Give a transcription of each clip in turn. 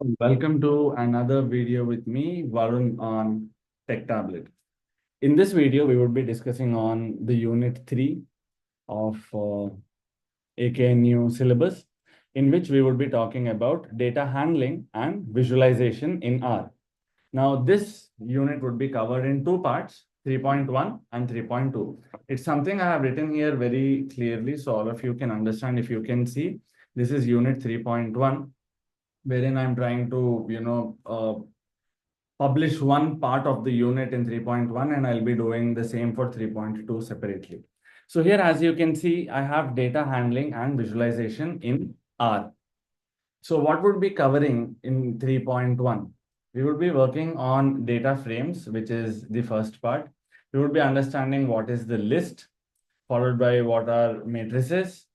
Welcome to another video with me, Varun, on Tech Tablet. In this video, we would be discussing on the Unit 3 of AKNU syllabus, in which we would be talking about data handling and visualization in R. Now, this unit would be covered in two parts, 3.1 and 3.2. It's something I have written here very clearly, so all of you can understand. If you can see, this is Unit 3.1, wherein I'm trying to, publish one part of the unit in 3.1, and I'll be doing the same for 3.2 separately. So here, as you can see, I have data handling and visualization in R. So what would be covering in 3.1? We would be working on data frames, which is the first part. We would be understanding what is the list, followed by what are matrices,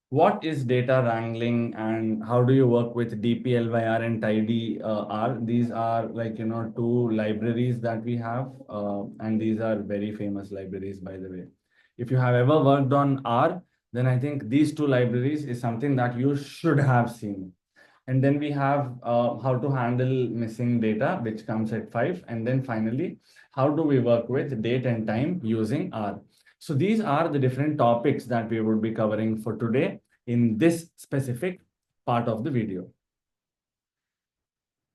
what is data wrangling, and how do you work with DPLYR and TIDYR? These are two libraries that we have, and these are very famous libraries, by the way. If you have ever worked on R, then I think these two libraries is something that you should have seen. And then we have how to handle missing data, which comes at 5. And then finally, how do we work with date and time using R? So these are the different topics that we would be covering for today in this specific part of the video.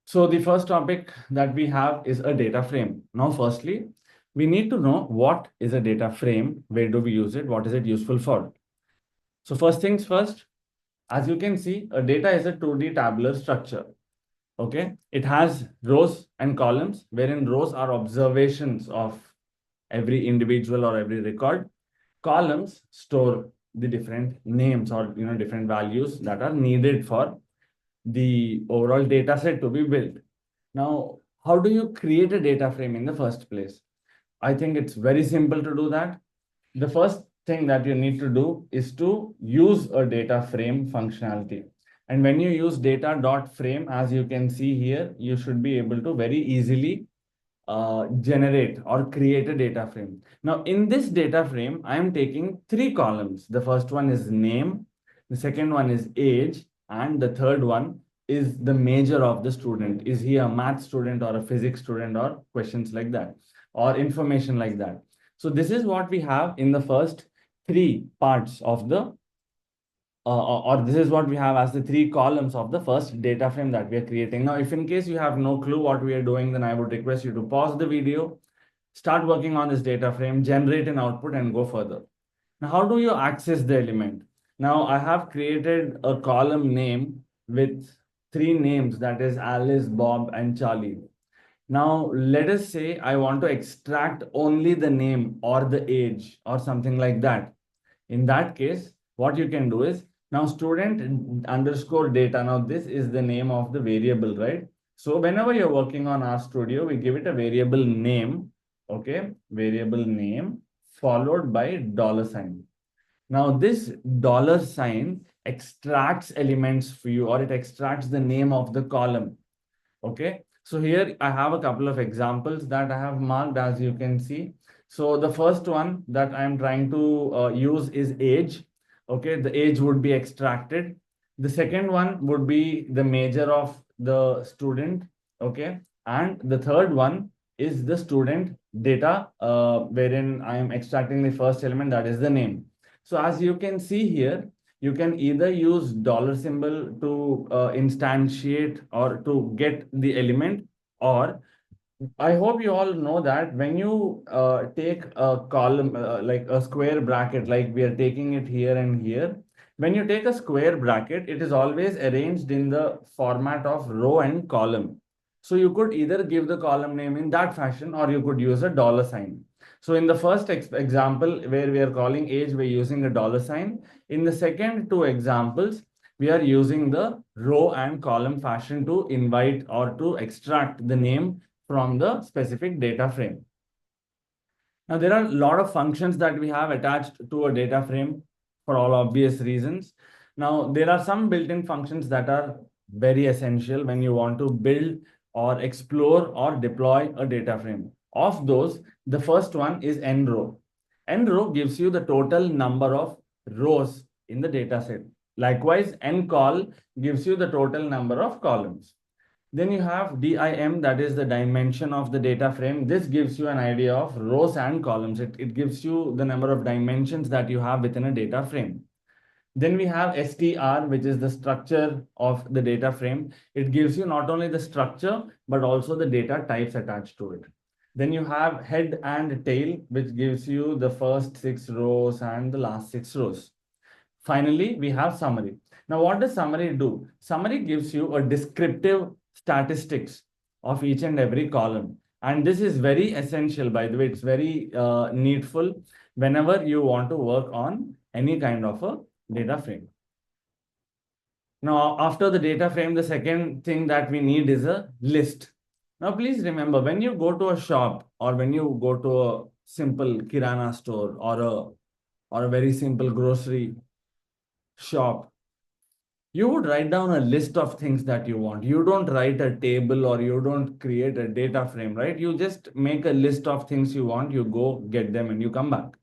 So the first topic that we have is a data frame. Now, firstly, we need to know what is a data frame, where do we use it, what is it useful for? So first things first, as you can see, a data is a 2D tabular structure. Okay, it has rows and columns, wherein rows are observations of every individual or every record. Columns store the different names or different values that are needed for the overall data set to be built. Now, how do you create a data frame in the first place? I think it's very simple to do that. The first thing that you need to do is to use a data frame functionality. And when you use data.frame, as you can see here, you should be able to very easily generate or create a data frame. Now, in this data frame, I am taking 3 columns. The first one is name, the second one is age, and the third one is the major of the student. Is he a math student or a physics student, or questions like that, or information like that. So this is what we have in the first 3 parts of the or this is what we have as the 3 columns of the first data frame that we are creating. Now, if in case you have no clue what we are doing, then I would request you to pause the video, start working on this data frame, generate an output, and go further. Now, how do you access the element? Now, I have created a column name with 3 names, that is Alice, Bob, and Charlie. Now, let us say I want to extract only the name or the age or something like that. In that case, what you can do is, now student underscore data. Now, this is the name of the variable, right? So whenever you're working on RStudio, we give it a variable name, okay? Variable name followed by $sign. Now, this $sign extracts elements for you, or it extracts the name of the column, okay? So here I have a couple of examples that I have marked, as you can see. So the first one that I'm trying to use is age. Okay, the age would be extracted. The second one would be the major of the student. Okay, and the third one is the student data, wherein I am extracting the first element, that is the name. So as you can see here, you can either use $symbol to instantiate or to get the element, or I hope you all know that when you take a column, like a square bracket, like we are taking it here and here, when you take a square bracket, it is always arranged in the format of row and column. So you could either give the column name in that fashion, or you could use a $sign. So in the first example where we are calling age, we're using a $sign. In the second 2 examples, we are using the row and column fashion to invite or to extract the name from the specific data frame. Now, there are a lot of functions that we have attached to a data frame for all obvious reasons. Now, there are some built-in functions that are very essential when you want to build or explore or deploy a data frame. Of those, the first one is nrow. Nrow gives you the total number of rows in the data set. Likewise, ncol gives you the total number of columns. Then you have DIM, that is the dimension of the data frame. This gives you an idea of rows and columns. It gives you the number of dimensions that you have within a data frame. Then we have STR, which is the structure of the data frame. It gives you not only the structure, but also the data types attached to it. Then you have head and tail, which gives you the first 6 rows and the last 6 rows. Finally, we have summary. Now, what does summary do? Summary gives you a descriptive statistics of each and every column. And this is very essential, by the way. It's very needful whenever you want to work on any kind of a data frame. Now, after the data frame, the second thing that we need is a list. Now, please remember, when you go to a shop or when you go to a simple kirana store or a very simple grocery shop, you would write down a list of things that you want. You don't write a table or you don't create a data frame, right? You just make a list of things you want, you go get them and you come back.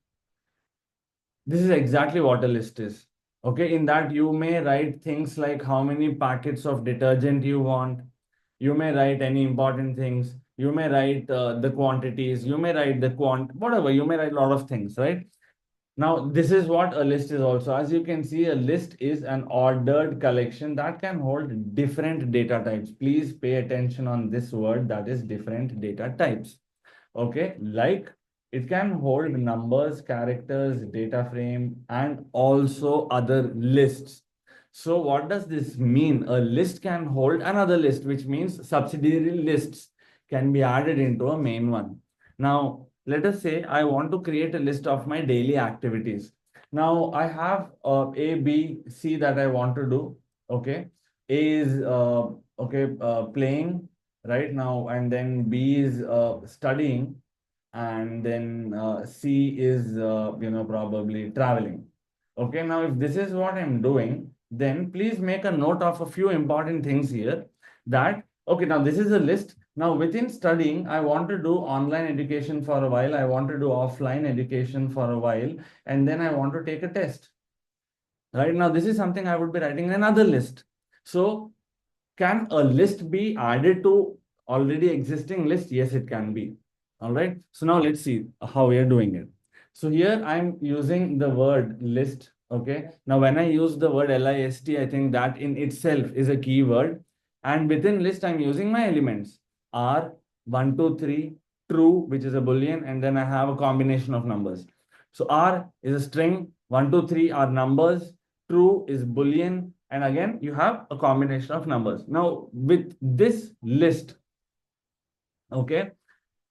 This is exactly what a list is. Okay, in that you may write things like how many packets of detergent you want. You may write any important things. You may write the quantities. You may write the whatever. You may write a lot of things, right? Now, this is what a list is also. As you can see, a list is an ordered collection that can hold different data types. Please pay attention on this word, that is different data types. Okay, like it can hold numbers, characters, data frame, and also other lists. So what does this mean? A list can hold another list, which means subsidiary lists can be added into a main one. Now, let us say I want to create a list of my daily activities. Now, I have A, B, C that I want to do. Okay, A is playing right now, and then B is studying, and then C is probably traveling. Okay, now if this is what I'm doing, then please make a note of a few important things here. That okay, now this is a list. Now within studying, I want to do online education for a while, I want to do offline education for a while, and then I want to take a test. Right now, this is something I would be writing in another list. So can a list be added to already existing list? Yes, it can be. All right. So now let's see how we are doing it. So here I'm using the word list. Okay. Now when I use the word list, I think that in itself is a keyword. And within list, I'm using my elements R, 1, 2, 3, true, which is a Boolean, and then I have a combination of numbers. So R is a string, 1, 2, 3 are numbers, true is Boolean, and again, you have a combination of numbers. Now, with this list, okay,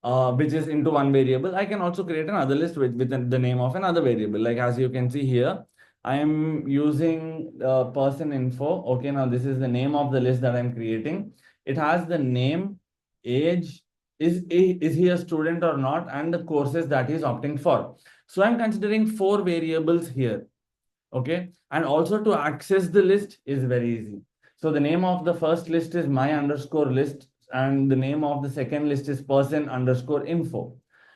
which is into one variable, I can also create another list with the name of another variable. Like as you can see here, I am using person info. Okay, now this is the name of the list that I'm creating. It has the name, age, is he a student or not, and the courses that he's opting for. So I'm considering 4 variables here. Okay, and also to access the list is very easy. So the name of the first list is my underscore list, and the name of the second list is person underscore info.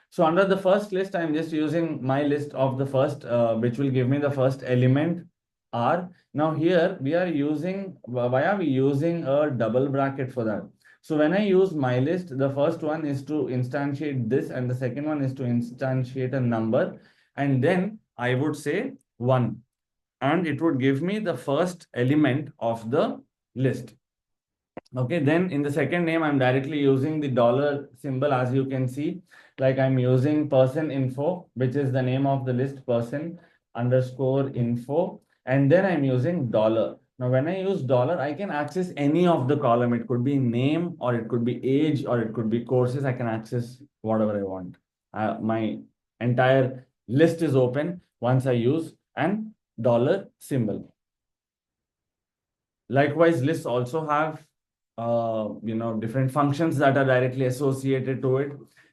So under the first list, I'm just using my list of the first, which will give me the first element R. Now here we are using, why are we using a double bracket for that? So when I use my list, the first one is to instantiate this, and the second one is to instantiate a number, and then I would say 1. And it would give me the first element of the list. Okay, then in the second name, I'm directly using the dollar symbol, as you can see. Like I'm using person info, which is the name of the list, person underscore info. And then I'm using dollar. Now, when I use dollar, I can access any of the column. It could be name, or it could be age, or it could be courses. I can access whatever I want. My entire list is open once I use an dollar symbol. Likewise, lists also have different functions that are directly associated to it.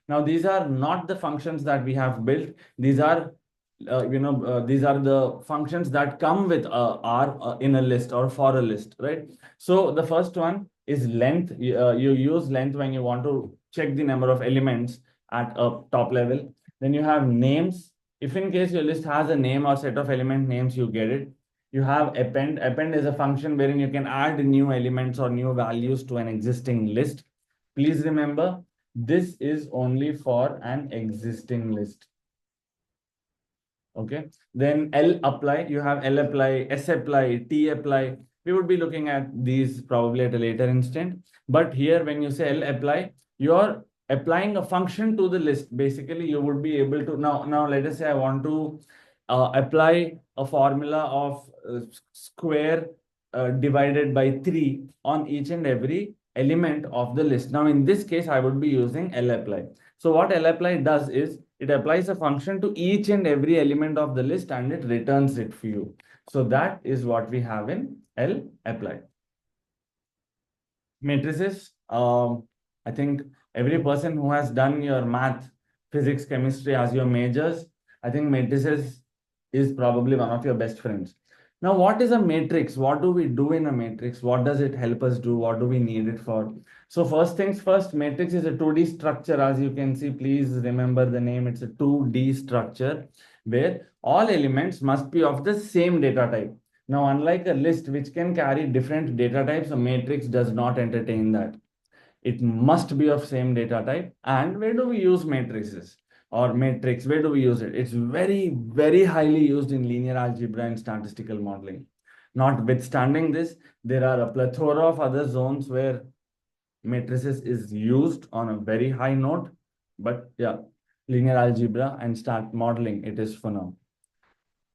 Now, these are not the functions that we have built. These are these are the functions that come with R in a list or for a list, right? So the first one is length. You use length when you want to check the number of elements at a top level. Then you have names. If in case your list has a name or set of element names, you get it. You have append. Append is a function wherein you can add new elements or new values to an existing list. Please remember, this is only for an existing list. Okay. Then L apply, you have L apply, S apply, T apply. We would be looking at these probably at a later instant. But here, when you say L apply, you're applying a function to the list. Basically, you would be able to now let us say I want to apply a formula of square divided by 3 on each and every element of the list. Now, in this case, I would be using L apply. So what L apply does is it applies a function to each and every element of the list and it returns it for you. So that is what we have in L apply. Matrices, I think every person who has done your math, physics, chemistry as your majors, I think matrices is probably one of your best friends. Now, what is a matrix? What do we do in a matrix? What does it help us do? What do we need it for? So first things first, matrix is a 2D structure. As you can see, please remember the name. It's a 2D structure where all elements must be of the same data type. Now, unlike a list which can carry different data types, a matrix does not entertain that. It must be of same data type. And where do we use matrices or matrix? Where do we use it? It's very, very highly used in linear algebra and statistical modeling. Notwithstanding this, there are a plethora of other zones where matrices is used on a very high note. But yeah, linear algebra and stat modeling, it is for now.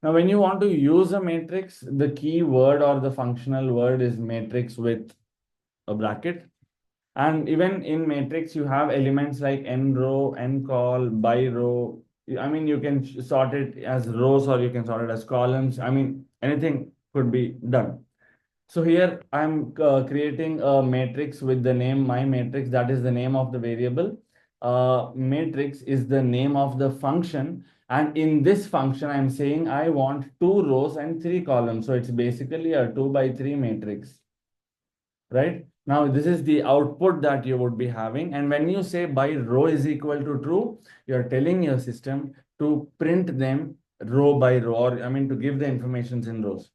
Now, when you want to use a matrix, the key word or the functional word is matrix with a bracket. And even in matrix, you have elements like n row, n col, by row. I mean, you can sort it as rows or you can sort it as columns. I mean, anything could be done. So here I'm creating a matrix with the name my matrix. That is the name of the variable. Matrix is the name of the function. And in this function, I'm saying I want 2 rows and 3 columns. So it's basically a 2 by 3 matrix, right? Now, this is the output that you would be having. And when you say by row is equal to true, you're telling your system to print them row by row, or I mean, to give the informations in rows.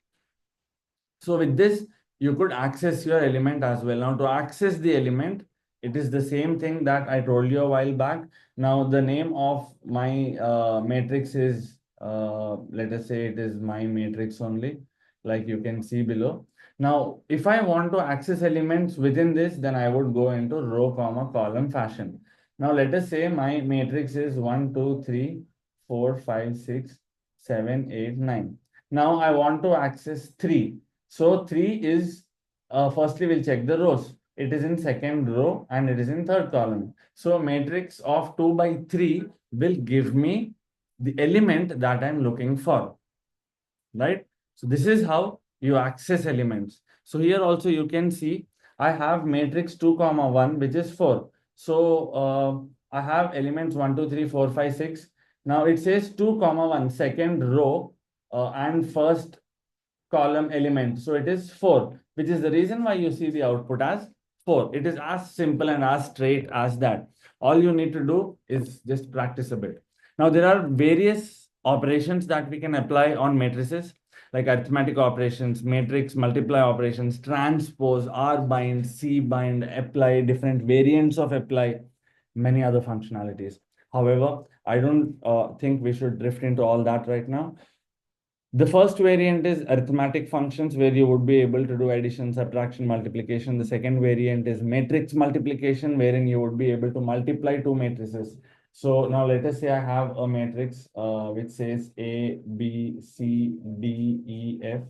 So with this, you could access your element as well. Now, to access the element, it is the same thing that I told you a while back. Now, the name of my matrix is, let us say it is my matrix only, like you can see below. Now, if I want to access elements within this, then I would go into row, comma, column fashion. Now, let us say my matrix is 1, 2, 3, 4, 5, 6, 7, 8, 9. Now, I want to access 3. So 3 is, firstly, we'll check the rows. It is in second row and it is in third column. So matrix of 2 by 3 will give me the element that I'm looking for, right? So this is how you access elements. So here also you can see I have matrix 2 comma 1, which is 4. So I have elements 1, 2, 3, 4, 5, 6. Now it says 2 comma 1, second row and first column element. So it is 4, which is the reason why you see the output as 4. It is as simple and as straight as that. All you need to do is just practice a bit. Now, there are various operations that we can apply on matrices, like arithmetic operations, matrix multiply operations, transpose, R bind, C bind, apply, different variants of apply, many other functionalities. However, I don't think we should drift into all that right now. The first variant is arithmetic functions, where you would be able to do addition, subtraction, multiplication. The second variant is matrix multiplication, wherein you would be able to multiply 2 matrices. So now let us say I have a matrix which says A, B, C, D, E, F,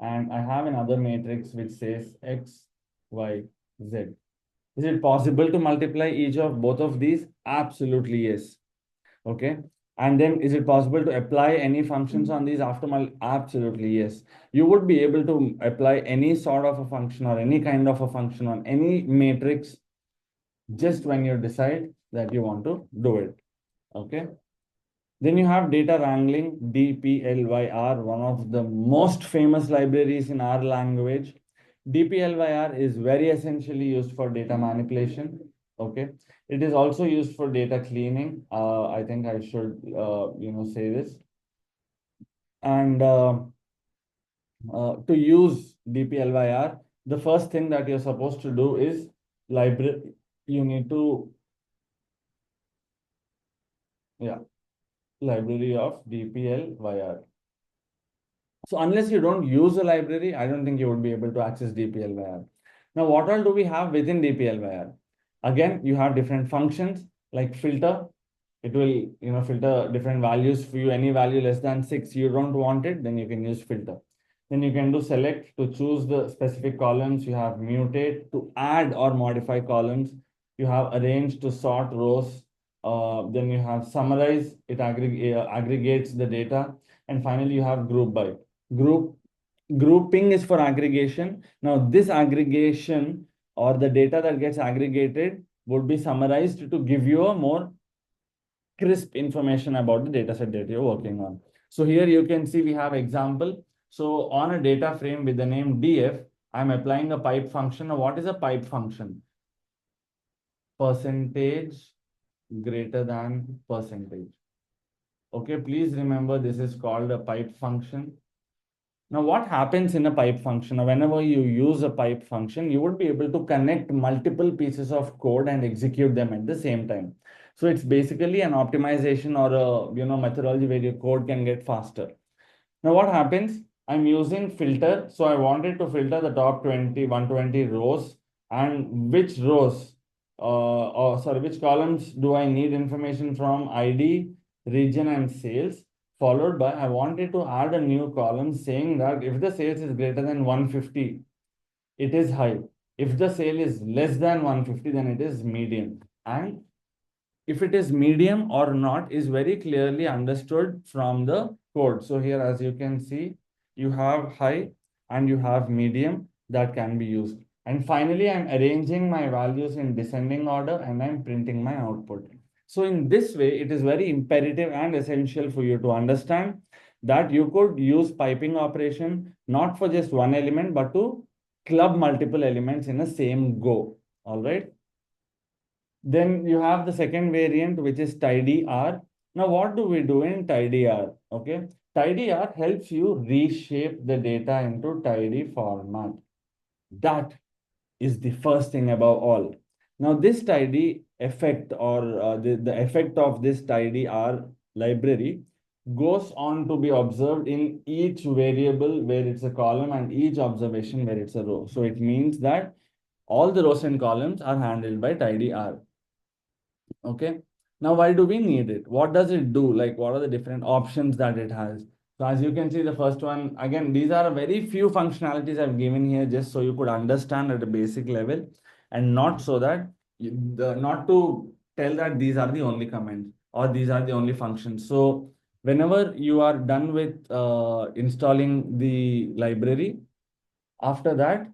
and I have another matrix which says X, Y, Z. Is it possible to multiply each of both of these? Absolutely, yes. Okay. And then is it possible to apply any functions on these after Absolutely, yes. You would be able to apply any sort of a function or any kind of a function on any matrix just when you decide that you want to do it. Okay. Then you have data wrangling, DPLYR, one of the most famous libraries in our language. DPLYR is very essentially used for data manipulation. Okay. It is also used for data cleaning. I think I should, say this. And to use DPLYR, the first thing that you're supposed to do is library. You need to, yeah, library of DPLYR. So unless you don't use a library, I don't think you would be able to access DPLYR. Now, what all do we have within DPLYR? Again, you have different functions like filter. It will, filter different values for you. Any value less than 6, you don't want it, then you can use filter. Then you can do select to choose the specific columns. You have mutate to add or modify columns. You have arrange to sort rows. Then you have summarize, it aggregates the data. And finally, you have group by. Grouping is for aggregation. Now, this aggregation or the data that gets aggregated would be summarized to give you a more crisp information about the data set that you're working on. So here you can see we have example. So on a data frame with the name df, I'm applying a pipe function. Now, what is a pipe function? Percentage greater than percentage. Okay, please remember this is called a pipe function. Now, what happens in a pipe function? Whenever you use a pipe function, you would be able to connect multiple pieces of code and execute them at the same time. So it's basically an optimization or a methodology where your code can get faster. Now, what happens? I'm using filter. So I wanted to filter the top 120 rows, and which rows, which columns do I need information from? ID, region, and sales. Followed by, I wanted to add a new column saying that if the sales is greater than 150, it is high. If the sale is less than 150, then it is medium. And if it is medium or not is very clearly understood from the code. So here, as you can see, you have high and you have medium that can be used. And finally, I'm arranging my values in descending order and I'm printing my output. So in this way, it is very imperative and essential for you to understand that you could use piping operation not for just one element, but to club multiple elements in the same go. All right. Then you have the second variant, which is TIDYR. Now, what do we do in TIDYR? Okay. TIDYR helps you reshape the data into tidy format. That is the first thing above all. Now, this tidy effect or the effect of this TIDYR library goes on to be observed in each variable where it's a column and each observation where it's a row. So it means that all the rows and columns are handled by TIDYR. Okay. Now, why do we need it? What does it do? Like, what are the different options that it has? So as you can see, the first one, again, these are a very few functionalities I've given here just so you could understand at a basic level and not so that, not to tell that these are the only commands or these are the only functions. So whenever you are done with installing the library, after that,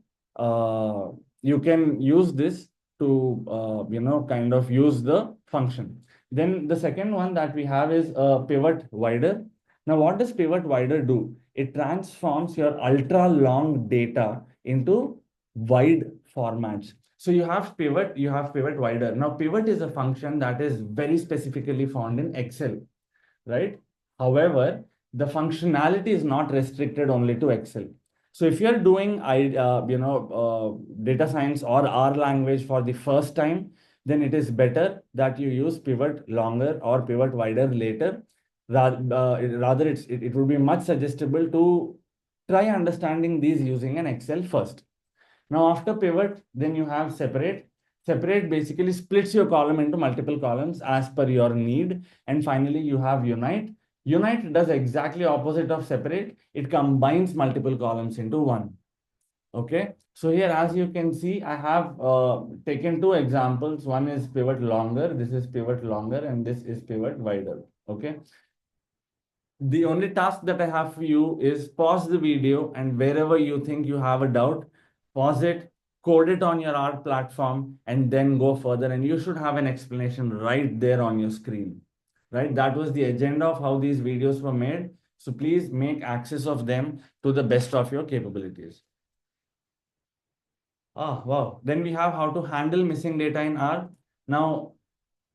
you can use this to, kind of use the function. Then the second one that we have is a pivot wider. Now, what does pivot wider do? It transforms your ultra long data into wide formats. So you have pivot wider. Now, pivot is a function that is very specifically found in Excel, right? However, the functionality is not restricted only to Excel. So if you're doing data science or R language for the first time, then it is better that you use pivot longer or pivot wider later. Rather, it would be much suggestible to try understanding these using an Excel first. Now, after pivot, then you have separate. Separate basically splits your column into multiple columns as per your need. And finally, you have unite. Unite does exactly opposite of separate. It combines multiple columns into one. Okay. So here, as you can see, I have taken two examples. One is pivot longer. This is pivot longer, and this is pivot wider. Okay. The only task that I have for you is pause the video, and wherever you think you have a doubt, pause it, code it on your art platform, and then go further. And you should have an explanation right there on your screen, right? That was the agenda of how these videos were made. So please make access of them to the best of your capabilities. Ah, wow. Then we have how to handle missing data in R. Now,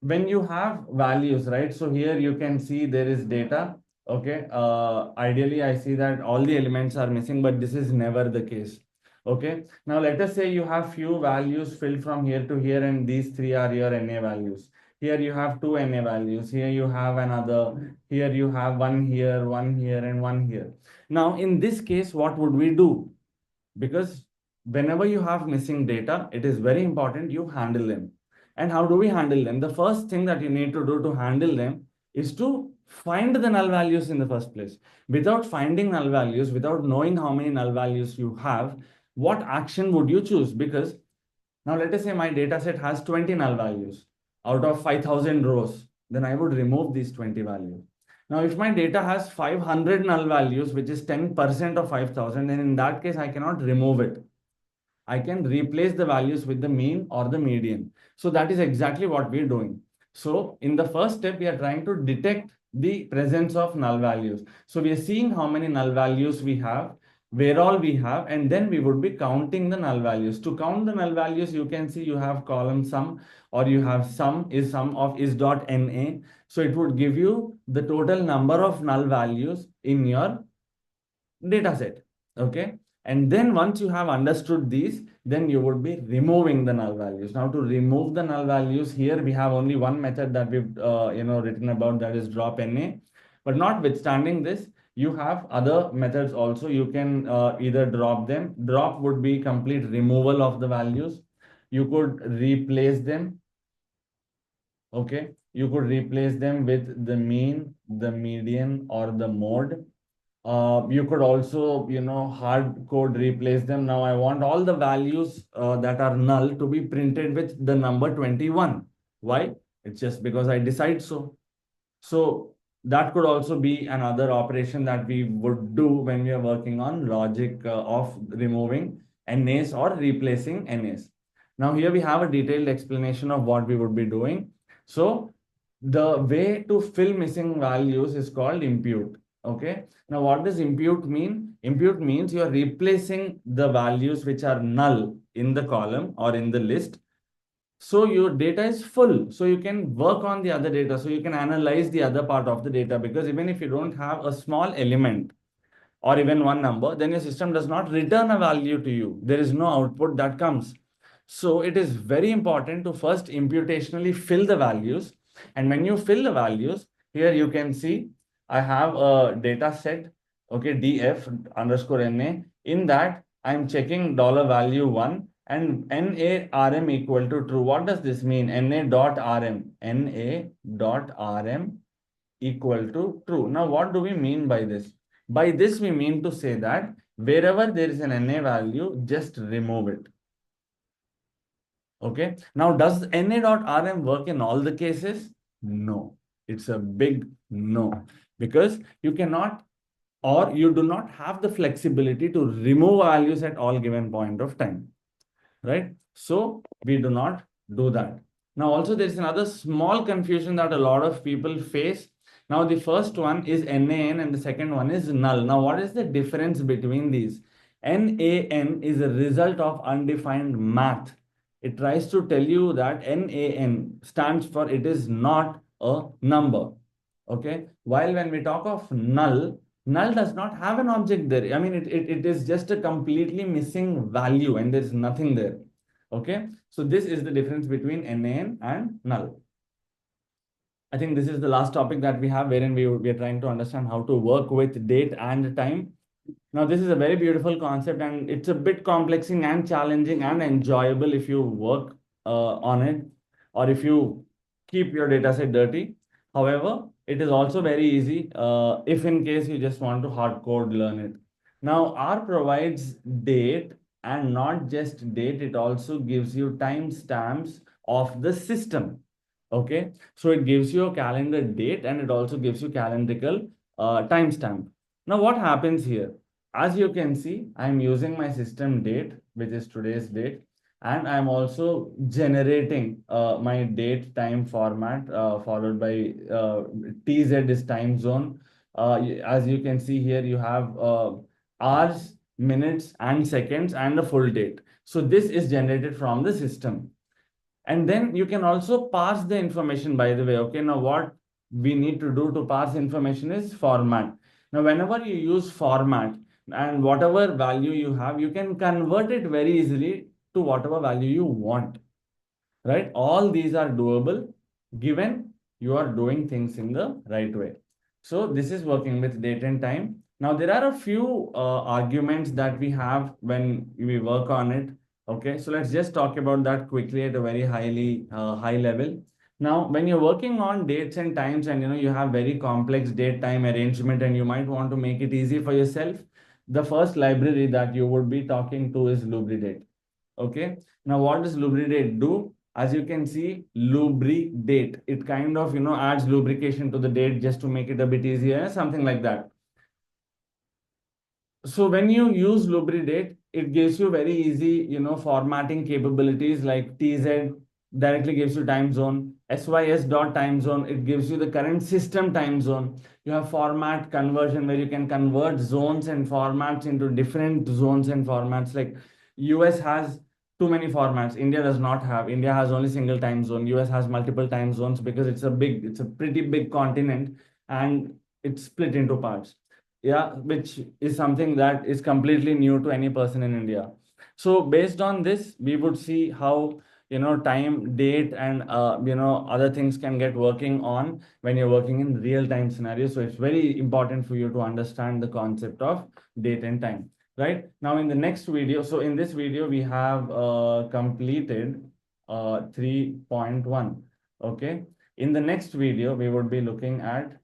when you have values, right? So here you can see there is data. Okay, ideally I see that all the elements are missing, but this is never the case. Okay, now let us say you have few values filled from here to here, and these three are your NA values. Here you have two NA values, here you have another, here you have one here, and one here. Now, in this case, what would we do? Because whenever you have missing data, it is very important you handle them. And how do we handle them? The first thing that you need to do to handle them is to find the null values in the first place. Without finding null values, without knowing how many null values you have, what action would you choose? Because now let us say my data set has 20 null values out of 5,000 rows, then I would remove these 20 values. Now, if my data has 500 null values, which is 10% of 5,000, then in that case, I cannot remove it. I can replace the values with the mean or the median. So that is exactly what we're doing. So in the first step, we are trying to detect the presence of null values. So we are seeing how many null values we have, where all we have, and then we would be counting the null values. To count the null values, you can see you have column sum, or you have sum of is dot NA. So it would give you the total number of null values in your data set. Okay. And then once you have understood these, then you would be removing the null values. Now to remove the null values, here we have only one method that we've written about, that is drop NA. But notwithstanding this, you have other methods also. You can either drop them. Drop would be complete removal of the values. You could replace them. Okay. You could replace them with the mean, the median, or the mode. You could also, hard code replace them. Now I want all the values that are null to be printed with the number 21. Why? It's just because I decide so. So that could also be another operation that we would do when we are working on logic of removing NAs or replacing NAs. Now here we have a detailed explanation of what we would be doing. So the way to fill missing values is called impute. Okay. Now what does impute mean? Impute means you are replacing the values which are null in the column or in the list. So your data is full. So you can work on the other data. So you can analyze the other part of the data, because even if you don't have a small element or even one number, then your system does not return a value to you. There is no output that comes. So it is very important to first imputationally fill the values. And when you fill the values, here you can see I have a data set, okay, df underscore na. In that, I'm checking $value1 and NARM equal to true. What does this mean? NA.RM. NA.RM equal to true. Now, what do we mean by this? By this, we mean to say that wherever there is an NA value, just remove it. Okay. Now, does NA.RM work in all the cases? No. It's a big no. Because you cannot, or you do not have the flexibility to remove values at all given point of time. Right? So we do not do that. Now, also there is another small confusion that a lot of people face. Now, the first one is NaN and the second one is null. Now, what is the difference between these? NaN is a result of undefined math. It tries to tell you that NaN stands for it is not a number. Okay. While when we talk of null, null does not have an object there. I mean, it is just a completely missing value and there's nothing there. Okay. So this is the difference between NaN and null. I think this is the last topic that we have, wherein we are trying to understand how to work with date and time. Now, this is a very beautiful concept and it's a bit complexing and challenging and enjoyable if you work on it, or if you keep your data set dirty. However, it is also very easy if in case you just want to hard code learn it. Now, R provides date, and not just date, it also gives you timestamps of the system. Okay, so it gives you a calendar date and it also gives you calendrical timestamp. Now, what happens here? As you can see, I'm using my system date, which is today's date, and I'm also generating my date time format followed by TZ is time zone. As you can see here, you have hours, minutes, and seconds, and the full date. So this is generated from the system. And then you can also pass the information, by the way. Okay, now what we need to do to parse information is format. Now, whenever you use format and whatever value you have, you can convert it very easily to whatever value you want, right? All these are doable given you are doing things in the right way. So this is working with date and time. Now there are a few arguments that we have when we work on it. Okay, so let's just talk about that quickly at a very high level. Now, when you're working on dates and times, and you have very complex date time arrangement, and you might want to make it easy for yourself, the first library that you would be talking to is Lubridate. Okay. Now, what does Lubridate do? As you can see, lubricate. It kind of, adds lubrication to the date just to make it a bit easier, something like that. So when you use Lubridate, it gives you very easy, formatting capabilities like TZ directly gives you time zone, SYS dot time zone, it gives you the current system time zone. You have format conversion where you can convert zones and formats into different zones and formats. Like US has too many formats. India does not have. India has only single time zone. US has multiple time zones because it's a pretty big continent and it's split into parts. Yeah, which is something that is completely new to any person in India. So based on this, we would see how time, date, and other things can get working on when you're working in real time scenarios. So it's very important for you to understand the concept of date and time. Right now, in the next video, so in this video, we have completed 3.1. Okay, in the next video, we would be looking at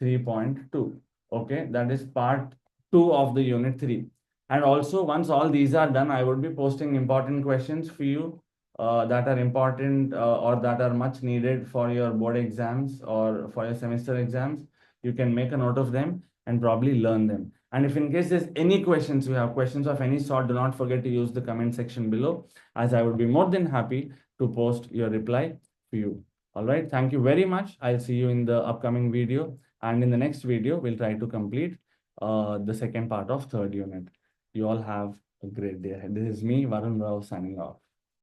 3.2. Okay, that is part 2 of the unit 3. And also, once all these are done, I would be posting important questions for you that are important or that are much needed for your board exams or for your semester exams. You can make a note of them and probably learn them. And if in case there's any questions, you have questions of any sort, do not forget to use the comment section below, as I would be more than happy to post your reply for you. All right, thank you very much. I'll see you in the upcoming video. And in the next video, we'll try to complete the second part of third unit. You all have a great day ahead. This is me, Varun Rao, signing off.